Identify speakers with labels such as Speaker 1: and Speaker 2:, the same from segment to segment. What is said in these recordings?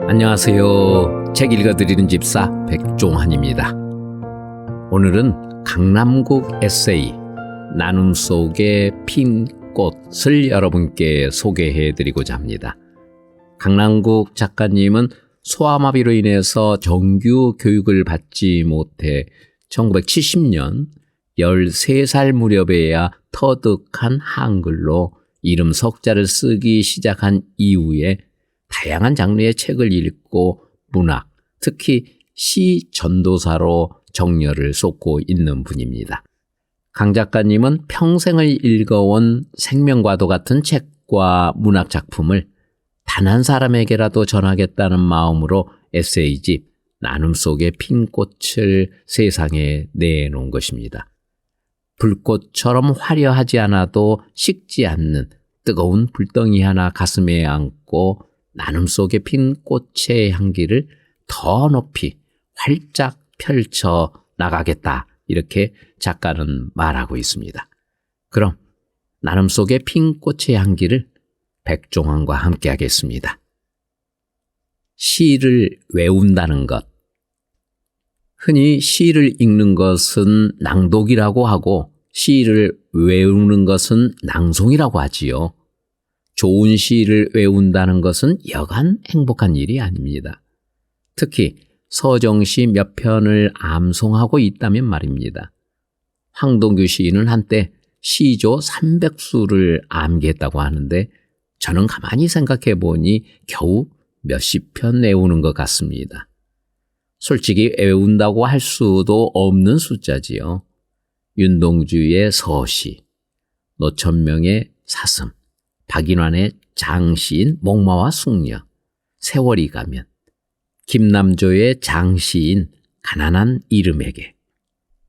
Speaker 1: 안녕하세요. 책 읽어드리는 집사 백종환입니다. 오늘은 강남국 에세이 나눔 속의 핀 꽃을 여러분께 소개해드리고자 합니다. 강남국 작가님은 소아마비로 인해서 정규 교육을 받지 못해 1970년 13살 무렵에야 터득한 한글로 이름 석자를 쓰기 시작한 이후에 다양한 장르의 책을 읽고 문학, 특히 시 전도사로 정열을 쏟고 있는 분입니다. 강 작가님은 평생을 읽어온 생명과도 같은 책과 문학 작품을 단 한 사람에게라도 전하겠다는 마음으로 에세이집 나눔 속의 핀 꽃을 세상에 내놓은 것입니다. 불꽃처럼 화려하지 않아도 식지 않는 뜨거운 불덩이 하나 가슴에 안고 나눔 속에 핀 꽃의 향기를 더 높이 활짝 펼쳐 나가겠다, 이렇게 작가는 말하고 있습니다. 그럼 나눔 속에 핀 꽃의 향기를 백종환과 함께 하겠습니다. 시를 외운다는 것. 흔히 시를 읽는 것은 낭독이라고 하고 시를 외우는 것은 낭송이라고 하지요. 좋은 시를 외운다는 것은 여간 행복한 일이 아닙니다. 특히 서정시 몇 편을 암송하고 있다면 말입니다. 황동규 시인은 한때 시조 300수를 암기했다고 하는데 저는 가만히 생각해 보니 겨우 몇십 편 외우는 것 같습니다. 솔직히 외운다고 할 수도 없는 숫자지요. 윤동주의 서시, 노천명의 사슴, 박인환의 장시인 목마와 숙녀, 세월이 가면, 김남조의 장시인 가난한 이름에게,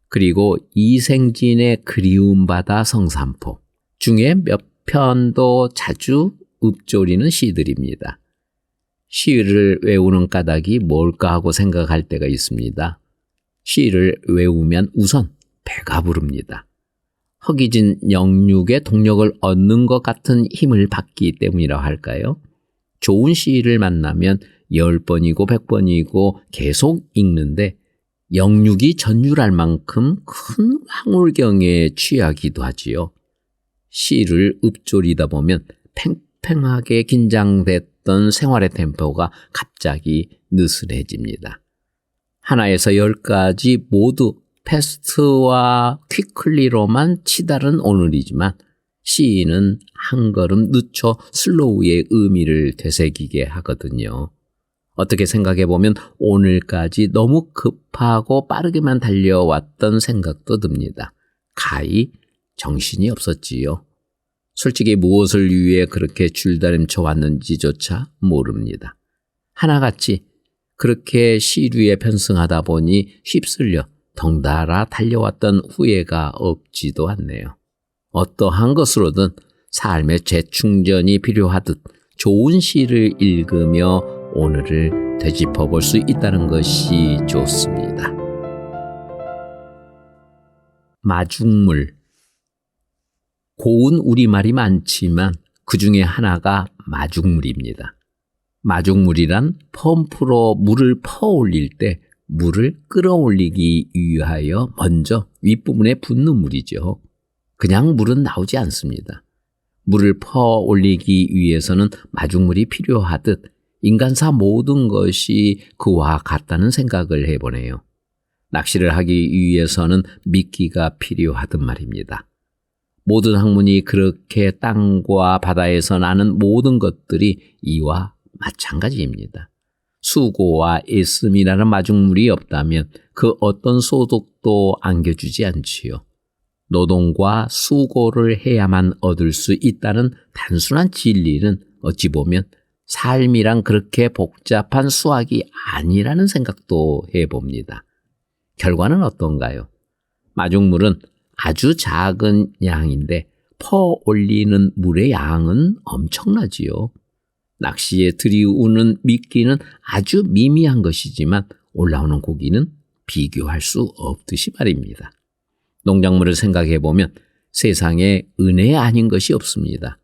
Speaker 1: 그리고 이생진의 그리움 바다 성산포 중에 몇 편도 자주 읊조리는 시들입니다. 시를 외우는 까닭이 뭘까 하고 생각할 때가 있습니다. 시를 외우면 우선 배가 부릅니다. 허기진 영육의 동력을 얻는 것 같은 힘을 받기 때문이라 할까요? 좋은 시를 만나면 10번이고 100번이고 계속 읽는데 영육이 전율할 만큼 큰 황홀경에 취하기도 하지요. 시를 읊조리다 보면 팽팽하게 긴장됐던 생활의 템포가 갑자기 느슨해집니다. 하나에서 10까지 모두 패스트와 퀵클리로만 치달은 오늘이지만 시인은 한 걸음 늦춰 슬로우의 의미를 되새기게 하거든요. 어떻게 생각해보면 오늘까지 너무 급하고 빠르게만 달려왔던 생각도 듭니다. 가히 정신이 없었지요. 솔직히 무엇을 위해 그렇게 줄다림쳐 왔는지조차 모릅니다. 하나같이 그렇게 시류에 편승하다 보니 휩쓸려 덩달아 달려왔던 후회가 없지도 않네요. 어떠한 것으로든 삶의 재충전이 필요하듯 좋은 시를 읽으며 오늘을 되짚어 볼 수 있다는 것이 좋습니다. 마중물. 고운 우리말이 많지만 그 중에 하나가 마중물입니다. 마중물이란 펌프로 물을 퍼올릴 때 물을 끌어올리기 위하여 먼저 윗부분에 붓는 물이죠. 그냥 물은 나오지 않습니다. 물을 퍼올리기 위해서는 마중물이 필요하듯 인간사 모든 것이 그와 같다는 생각을 해보네요. 낚시를 하기 위해서는 미끼가 필요하단 말입니다. 모든 학문이 그렇게 땅과 바다에서 나는 모든 것들이 이와 마찬가지입니다. 수고와 애씀이라는 마중물이 없다면 그 어떤 소득도 안겨주지 않지요. 노동과 수고를 해야만 얻을 수 있다는 단순한 진리는 어찌 보면 삶이란 그렇게 복잡한 수학이 아니라는 생각도 해봅니다. 결과는 어떤가요? 마중물은 아주 작은 양인데 퍼올리는 물의 양은 엄청나지요. 낚시에 들이우는 미끼는 아주 미미한 것이지만 올라오는 고기는 비교할 수 없듯이 말입니다. 농작물을 생각해 보면 세상에 은혜 아닌 것이 없습니다.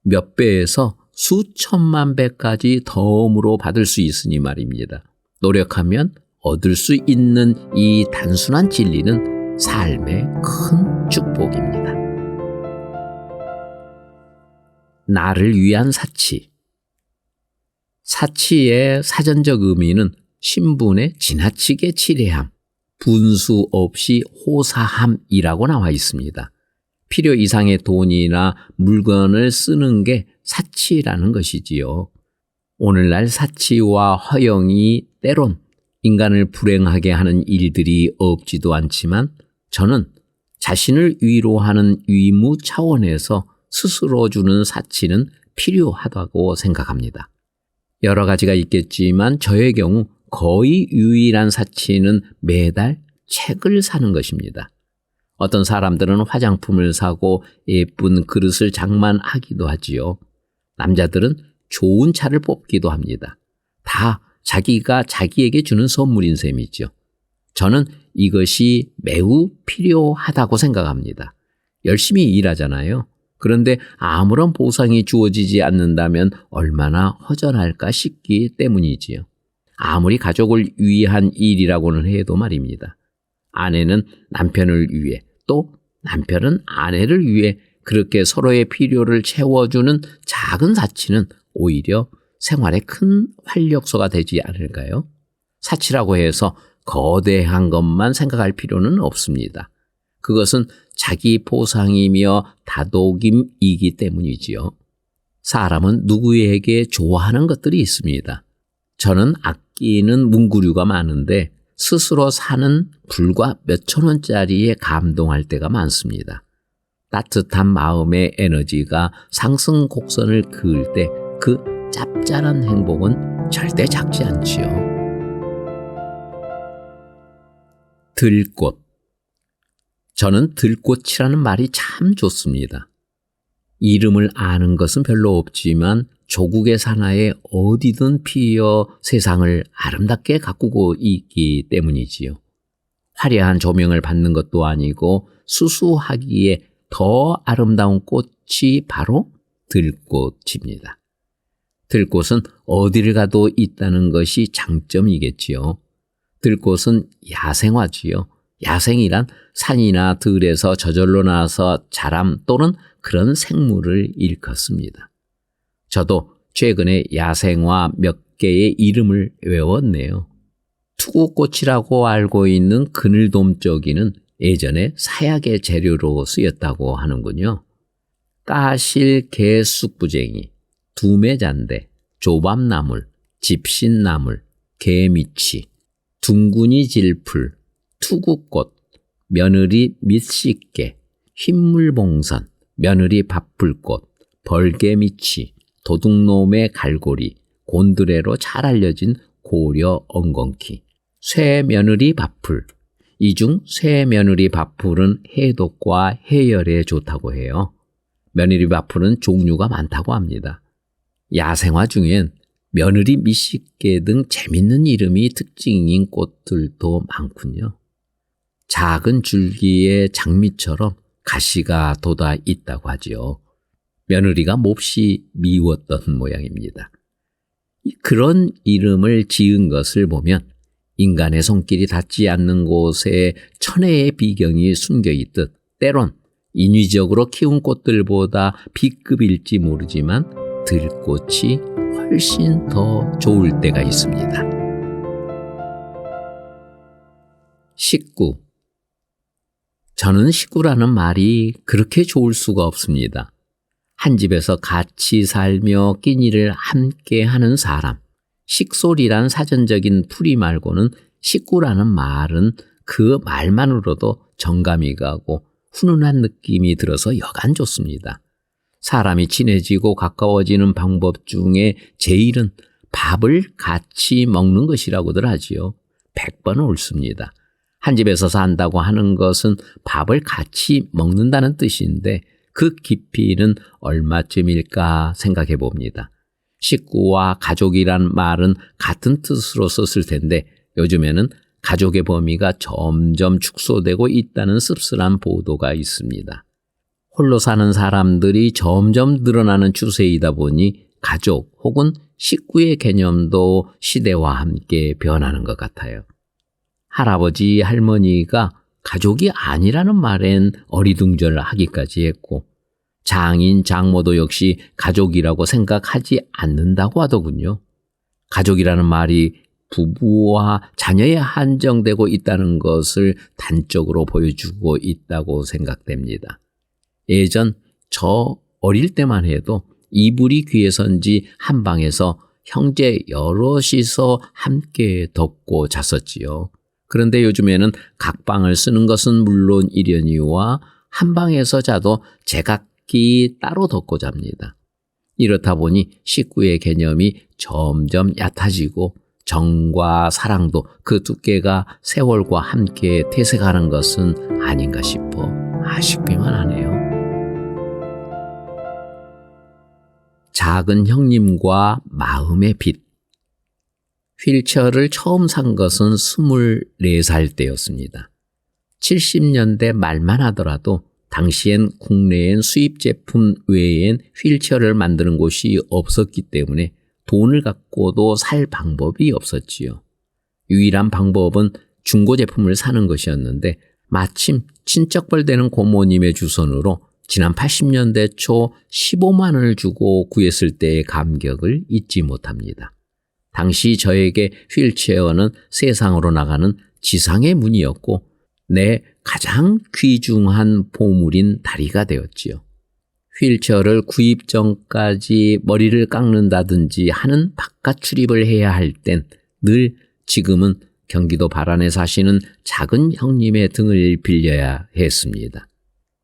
Speaker 1: 몇 배에서 수천만 배까지 덤으로 받을 수 있으니 말입니다. 노력하면 얻을 수 있는 이 단순한 진리는 삶의 큰 축복입니다. 나를 위한 사치. 사치의 사전적 의미는 신분의 지나치게 치레함, 분수 없이 호사함이라고 나와 있습니다. 필요 이상의 돈이나 물건을 쓰는 게 사치라는 것이지요. 오늘날 사치와 허영이 때론 인간을 불행하게 하는 일들이 없지도 않지만 저는 자신을 위로하는 의무 차원에서 스스로 주는 사치는 필요하다고 생각합니다. 여러 가지가 있겠지만 저의 경우 거의 유일한 사치는 매달 책을 사는 것입니다. 어떤 사람들은 화장품을 사고 예쁜 그릇을 장만하기도 하지요. 남자들은 좋은 차를 뽑기도 합니다. 다 자기가 자기에게 주는 선물인 셈이죠. 저는 이것이 매우 필요하다고 생각합니다. 열심히 일하잖아요. 그런데 아무런 보상이 주어지지 않는다면 얼마나 허전할까 싶기 때문이지요. 아무리 가족을 위한 일이라고는 해도 말입니다. 아내는 남편을 위해 또 남편은 아내를 위해 그렇게 서로의 필요를 채워주는 작은 사치는 오히려 생활에 큰 활력소가 되지 않을까요? 사치라고 해서 거대한 것만 생각할 필요는 없습니다. 그것은 자기 보상이며 다독임이기 때문이지요. 사람은 누구에게 좋아하는 것들이 있습니다. 저는 아끼는 문구류가 많은데 스스로 사는 불과 몇천 원짜리에 감동할 때가 많습니다. 따뜻한 마음의 에너지가 상승 곡선을 그을 때 그 짭짤한 행복은 절대 작지 않지요. 들꽃. 저는 들꽃이라는 말이 참 좋습니다. 이름을 아는 것은 별로 없지만 조국의 사나에 어디든 피어 세상을 아름답게 가꾸고 있기 때문이지요. 화려한 조명을 받는 것도 아니고 수수하기에 더 아름다운 꽃이 바로 들꽃입니다. 들꽃은 어디를 가도 있다는 것이 장점이겠지요. 들꽃은 야생화지요. 야생이란 산이나 들에서 저절로 나서 자람 또는 그런 생물을 일컫습니다. 저도 최근에 야생화 몇 개의 이름을 외웠네요. 투구꽃이라고 알고 있는 그늘돔쩌기는 예전에 사약의 재료로 쓰였다고 하는군요. 까실 개쑥부쟁이, 두매잔대, 조밥나물, 집신나물, 개미치, 둥근이 질풀, 투구꽃, 며느리 밑씻개, 흰물봉선, 며느리 밥풀꽃, 벌개미치, 도둑놈의 갈고리, 곤드레로 잘 알려진 고려 엉겅퀴, 쇠며느리 밥풀. 이 중 쇠며느리 밥풀은 해독과 해열에 좋다고 해요. 며느리 밥풀은 종류가 많다고 합니다. 야생화 중엔 며느리 밑씻개 등 재밌는 이름이 특징인 꽃들도 많군요. 작은 줄기의 장미처럼 가시가 돋아 있다고 하지요. 며느리가 몹시 미웠던 모양입니다. 그런 이름을 지은 것을 보면 인간의 손길이 닿지 않는 곳에 천혜의 비경이 숨겨 있듯 때론 인위적으로 키운 꽃들보다 B급일지 모르지만 들꽃이 훨씬 더 좋을 때가 있습니다. 식구. 저는 식구라는 말이 그렇게 좋을 수가 없습니다. 한 집에서 같이 살며 끼니를 함께 하는 사람. 식솔이란 사전적인 풀이 말고는 식구라는 말은 그 말만으로도 정감이 가고 훈훈한 느낌이 들어서 여간 좋습니다. 사람이 친해지고 가까워지는 방법 중에 제일은 밥을 같이 먹는 것이라고들 하지요. 100번 옳습니다. 한 집에서 산다고 하는 것은 밥을 같이 먹는다는 뜻인데 그 깊이는 얼마쯤일까 생각해 봅니다. 식구와 가족이란 말은 같은 뜻으로 썼을 텐데 요즘에는 가족의 범위가 점점 축소되고 있다는 씁쓸한 보도가 있습니다. 홀로 사는 사람들이 점점 늘어나는 추세이다 보니 가족 혹은 식구의 개념도 시대와 함께 변하는 것 같아요. 할아버지, 할머니가 가족이 아니라는 말엔 어리둥절하기까지 했고 장인, 장모도 역시 가족이라고 생각하지 않는다고 하더군요. 가족이라는 말이 부부와 자녀에 한정되고 있다는 것을 단적으로 보여주고 있다고 생각됩니다. 예전 저 어릴 때만 해도 이불이 귀해서인지 한 방에서 형제 여럿이서 함께 덮고 잤었지요. 그런데 요즘에는 각 방을 쓰는 것은 물론 이려니와 한 방에서 자도 제각기 따로 덮고 잡니다. 이렇다 보니 식구의 개념이 점점 얕아지고 정과 사랑도 그 두께가 세월과 함께 퇴색하는 것은 아닌가 싶어 아쉽기만 하네요. 작은 형님과 마음의 빛. 휠체어를 처음 산 것은 24살 때였습니다. 70년대 말만 하더라도 당시엔 국내엔 수입 제품 외엔 휠체어를 만드는 곳이 없었기 때문에 돈을 갖고도 살 방법이 없었지요. 유일한 방법은 중고 제품을 사는 것이었는데 마침 친척벌 되는 고모님의 주선으로 지난 80년대 초 15만 원을 주고 구했을 때의 감격을 잊지 못합니다. 당시 저에게 휠체어는 세상으로 나가는 지상의 문이었고 내 가장 귀중한 보물인 다리가 되었지요. 휠체어를 구입 전까지 머리를 깎는다든지 하는 바깥 출입을 해야 할 땐 늘 지금은 경기도 발안에 사시는 작은 형님의 등을 빌려야 했습니다.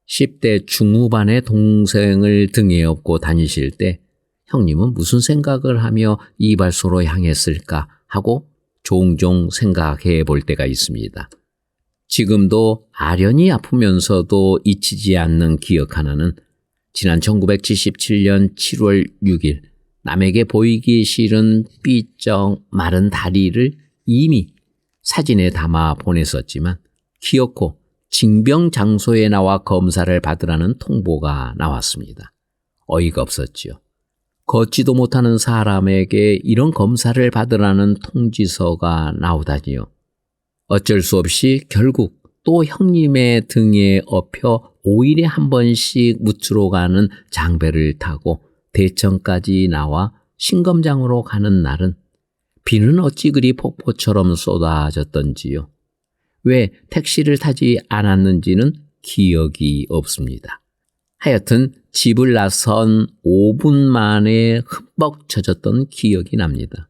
Speaker 1: 10대 중후반의 동생을 등에 업고 다니실 때 형님은 무슨 생각을 하며 이발소로 향했을까 하고 종종 생각해 볼 때가 있습니다. 지금도 아련히 아프면서도 잊히지 않는 기억 하나는 지난 1977년 7월 6일 남에게 보이기 싫은 삐쩍 마른 다리를 이미 사진에 담아 보냈었지만 기어코 징병 장소에 나와 검사를 받으라는 통보가 나왔습니다. 어이가 없었지요. 걷지도 못하는 사람에게 이런 검사를 받으라는 통지서가 나오다니요. 어쩔 수 없이 결국 또 형님의 등에 업혀 5일에 한 번씩 묻히러 가는 장배를 타고 대천까지 나와 신검장으로 가는 날은 비는 어찌 그리 폭포처럼 쏟아졌던지요. 왜 택시를 타지 않았는지는 기억이 없습니다. 하여튼 집을 나선 5분 만에 흠뻑 젖었던 기억이 납니다.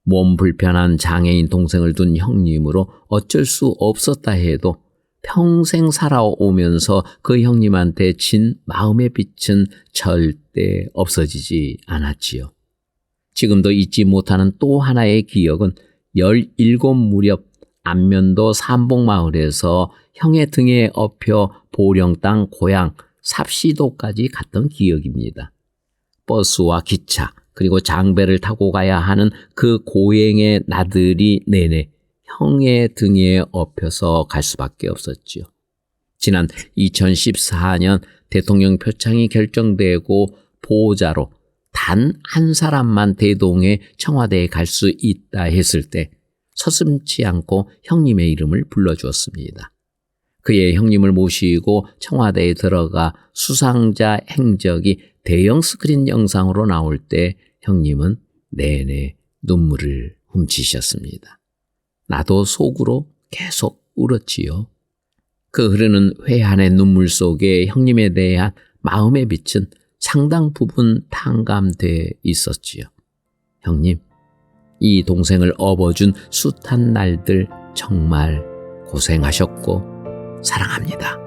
Speaker 1: 몸 불편한 장애인 동생을 둔 형님으로 어쩔 수 없었다 해도 평생 살아오면서 그 형님한테 진 마음의 빛은 절대 없어지지 않았지요. 지금도 잊지 못하는 또 하나의 기억은 17 무렵 안면도 삼봉마을에서 형의 등에 업혀 보령 땅 고향 삽시도까지 갔던 기억입니다. 버스와 기차 그리고 장배를 타고 가야 하는 그 고행의 나들이 내내 형의 등에 업혀서 갈 수밖에 없었지요. 지난 2014년 대통령 표창이 결정되고 보호자로 단 한 사람만 대동해 청와대에 갈 수 있다 했을 때 서슴지 않고 형님의 이름을 불러주었습니다. 그의 형님을 모시고 청와대에 들어가 수상자 행적이 대형 스크린 영상으로 나올 때 형님은 내내 눈물을 훔치셨습니다. 나도 속으로 계속 울었지요. 그 흐르는 회한의 눈물 속에 형님에 대한 마음의 빛은 상당 부분 탕감돼 있었지요. 형님, 이 동생을 업어준 숱한 날들 정말 고생하셨고 사랑합니다.